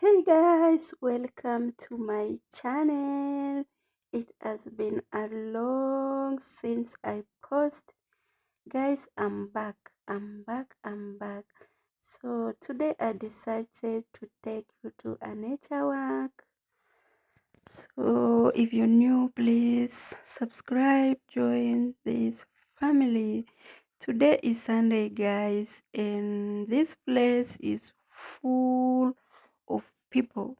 Hey guys, welcome to my channel. It has been a long since I post. Guys, I'm back. I'm back. So today I decided to take you to a nature walk. So if you're new, please subscribe, join this family. Today is Sunday, guys, and this place is full of people.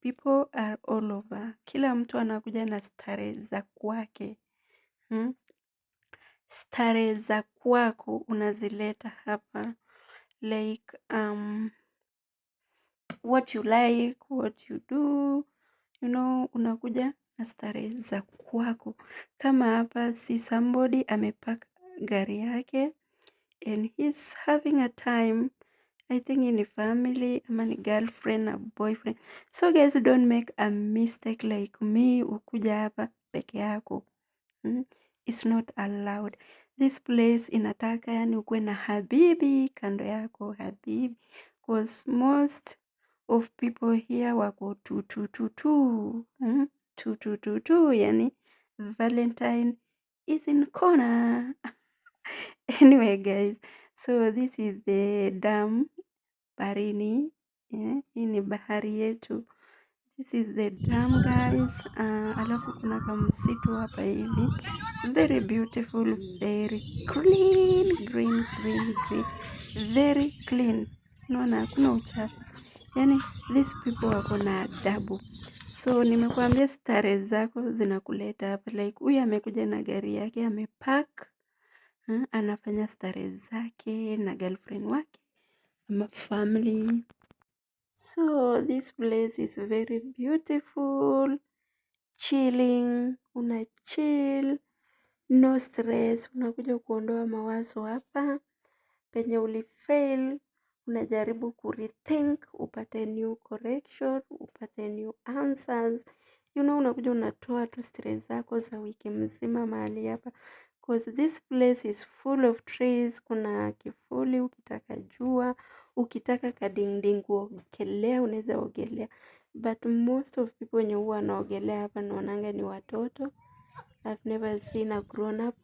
People are all over. Kila mtu anakuja na starehe za kwake. Starehe za kwako unazileta hapa. Like what you like, what you do, unakuja na starehe za kwako. Kama hapa si somebody amepark gari yake and he's having a time. I think in family, ama ni girlfriend na boyfriend. So guys, don't make a mistake like me, ukuja hapa peke yako. It's not allowed. This place inataka yani ukuwe na habibi kando yako, habibi. Because most of people here wako two, yani Valentine is in corner. Anyway guys, so this is the dam baharini. Hii ni bahari yetu. This is the dam guys. Alafu kuna kamsitu hapa hivi. Very beautiful, very clean, green. Very clean. Unaona hakuna uchafu. Yani these people wako na adabu. So nimekuambia starehe zako zinakuleta hapa. Like huyu amekuja na gari yake amepark. Anafanya starehe zake na girlfriend wake ama family. So this place is very beautiful, chilling, una chill, no stress, unakuja kuondoa mawazo hapa. Penye ulifail, unajaribu kurethink, upate new correction, upate new answers. Unakuja unatoa tu stress zako za wiki mzima mahali hapa. Because this place is full of trees, kuna kivuli, ukitaka jua, ukitaka kadingding kuogelea, unaweza ogelea. But most of people wenye huwa wanaogelea hapa naonanga ni watoto. I've never seen a grown up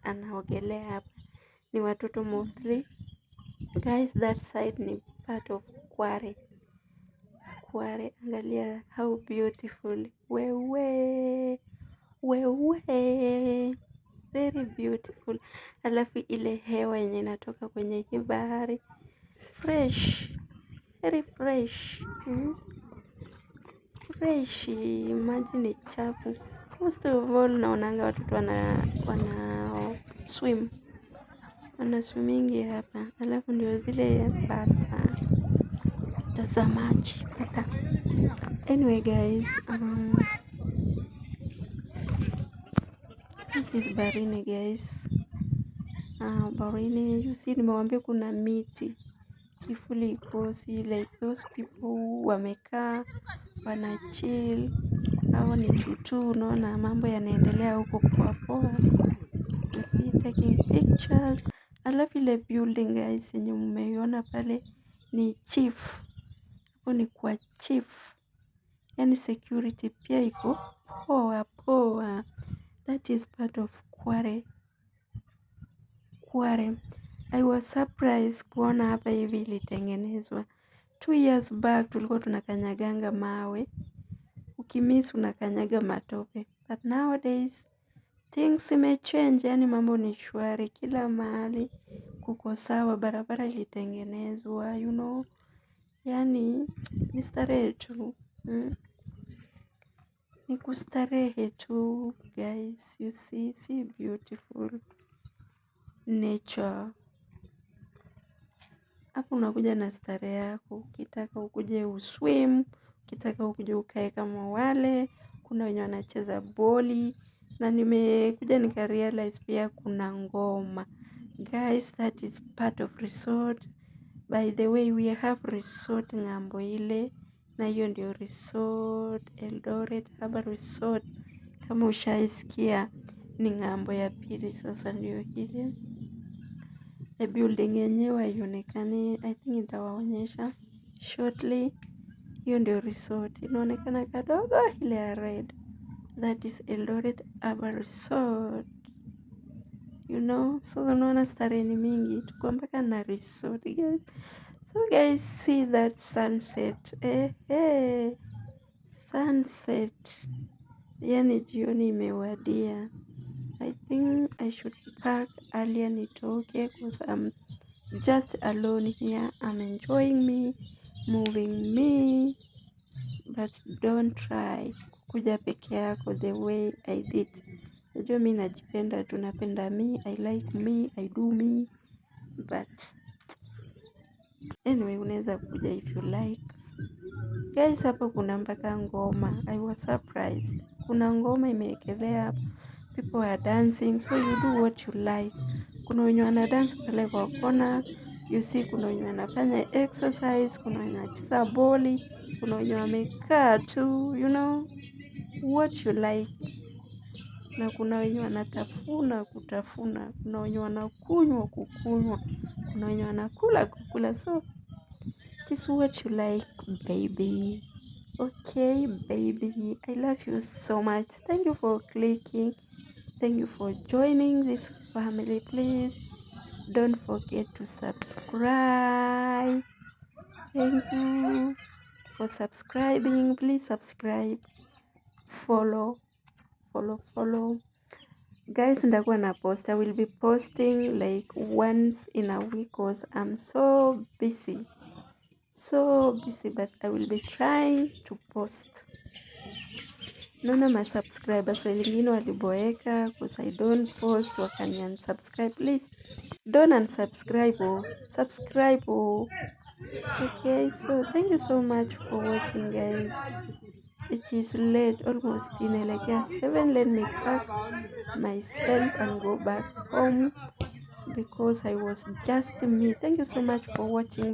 anaogelea hapa. Ni watoto mostly. Guys, that side ni part of Kware. Kware, angalia how beautiful. Wewe. Very beautiful. Alafu ile hewa yenye inatoka kwenye hii bahari fresh, very fresh. Fresh, maji ni chafu. Most of all naonanga watoto wana swim. Wana swimingi hapa. Alafu ndio zile bata za maji. Anyway guys, this is baharini guys. Baharini, you see nimewambia kuna miti. Kivuli ikosi, like those people wamekaa, wana chill. Hawa ni tutu, unaona mambo yanaendelea huko kwa poa. You see taking pictures. Alafu ile building guys yenye mmeiona pale ni chief. Hapo ni kwa chief. Yani security pia iko poa. That is part of Kware. I was surprised kuona hapa hivi ilitengenezwa. 2 years back tulikuwa tunakanyaganga mawe. Ukimiss unakanyaga matope. But nowadays things imechange, yani mambo ni shwari kila mahali. Kuko sawa, barabara ilitengenezwa, Yani ni starehe tu. Ni kustarehe tu guys. You see beautiful nature. Hapo unakuja na starehe yako. Ukitaka ukuje uswim, ukitaka ukuje ukae kama wale. Kuna wenye wanacheza boli. Na nimekuja nikarealize pia kuna ngoma. Guys, that is part of resort. By the way, we have resort ng'ambo ile. Na hiyo ndio resort Eldoret Harbour Resort. Kama ushaisikia ni ng'ambo ya pili, sasa ndio hili. The building yenyewe haionekani. I think nitawaonyesha shortly. hiyo ndio resort inaonekana kadogo ile ya red. That is Eldoret Harbour Resort. You know, so unaona starehe ni mingi, tuko mpaka na resort guys. So guys, see that sunset. Sunset. Yani jioni imewadia. I think I should pack earlier nitoke because I'm just alone here. I'm enjoying me, moving me, but don't try kuja peke yako the way I did. Najua mi najipenda, tunapenda me, I like me, I do me, but anyway unaweza kuja if you like. Guys, hapo kuna mpaka ngoma. I was surprised. Kuna ngoma imewekelea hapo. People are dancing, so you do what you like. Kuna wenye wana dance pale kwa kona. You see, kuna wenye wanafanya exercise, kuna wenye wanacheza boli, kuna wenye wamekaa tu, you know, what you like. Na kuna wenye wanatafuna kutafuna, kuna wenye wanakunywa kukunywa, kuna wenye wanakula kukula. So just what you like, baby. Okay, baby, I love you so much. Thank you for clicking. Thank you for joining this family. Please don't forget to subscribe. Thank you for subscribing. Please subscribe, follow. Guys, ndakuwa na post. I will be posting like once in a week because I'm so busy, but I will be trying to post. Naona my subscribers wengine waliboeka because I don't post, wakani unsubscribe. Please don't unsubscribe or subscribe. Okay, so thank you so much for watching, guys. It is late, almost inaelekea 7. Let me pack myself and go back home because I was just me. Thank you so much for watching.